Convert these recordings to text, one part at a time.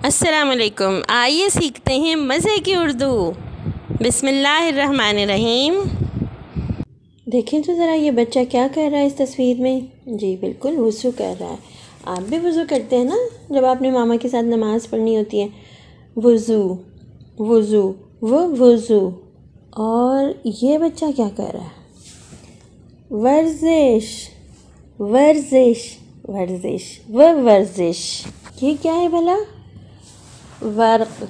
अस्सलामुअलैकुम। आइए सीखते हैं मज़े की उर्दू। बिस्मिल्लाहिर्रहमानिर्रहीम। देखें तो ज़रा ये बच्चा क्या कर रहा है इस तस्वीर में। जी बिल्कुल वज़ू कर रहा है। आप भी वज़ू करते हैं ना जब आपने मामा के साथ नमाज़ पढ़नी होती है। वज़ू वज़ू वज़ू। और ये बच्चा क्या कर रहा है? वर्जिश वर्जिश वर्जिश वर्जिश। ये क्या है भला? Work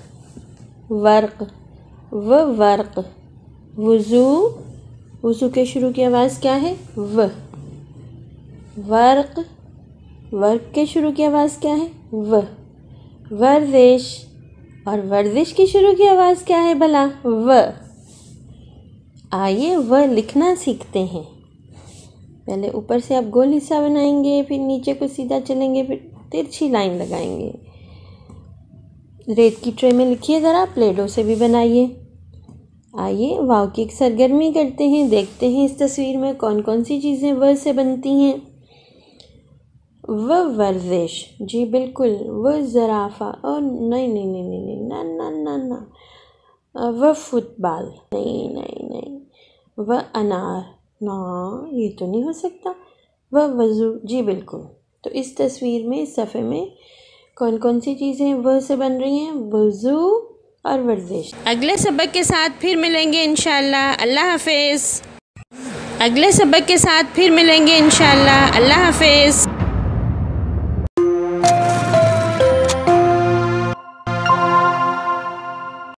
work work. वज़ू वज़ू के शुरू की आवाज़ क्या है? वर्क वर्क के शुरू की आवाज़ क्या है? वर्जिश और वर्जिश की शुरू की आवाज़ क्या है भला? आइए लिखना सीखते हैं। पहले ऊपर से आप गोल हिस्सा बनाएंगे, फिर नीचे को सीधा चलेंगे, फिर तिरछी लाइन लगाएंगे। रेत की ट्रे में लिखिए, ज़रा प्ले डो से भी बनाइए। आइए वाव की एक सरगर्मी करते हैं। देखते हैं इस तस्वीर में कौन कौन सी चीज़ें व से बनती हैं। वर्जिश, जी बिल्कुल। ज़राफ़ा, और नहीं नहीं नहीं नहीं नहीं ना ना ना ना। फुटबॉल, नहीं नहीं नहीं। अनार, ना ये तो नहीं हो सकता। वज़ू, जी बिल्कुल। तो इस तस्वीर में, इस सफ़े में कौन कौन सी चीज़ें व से बन रही हैं? वज़ू और वर्जिश। अगले सबक के साथ फिर मिलेंगे इंशाअल्लाह। अल्लाह हाफ़िज़। अगले सबक के साथ फिर मिलेंगे इंशाअल्लाह। अल्लाह हाफ़िज़।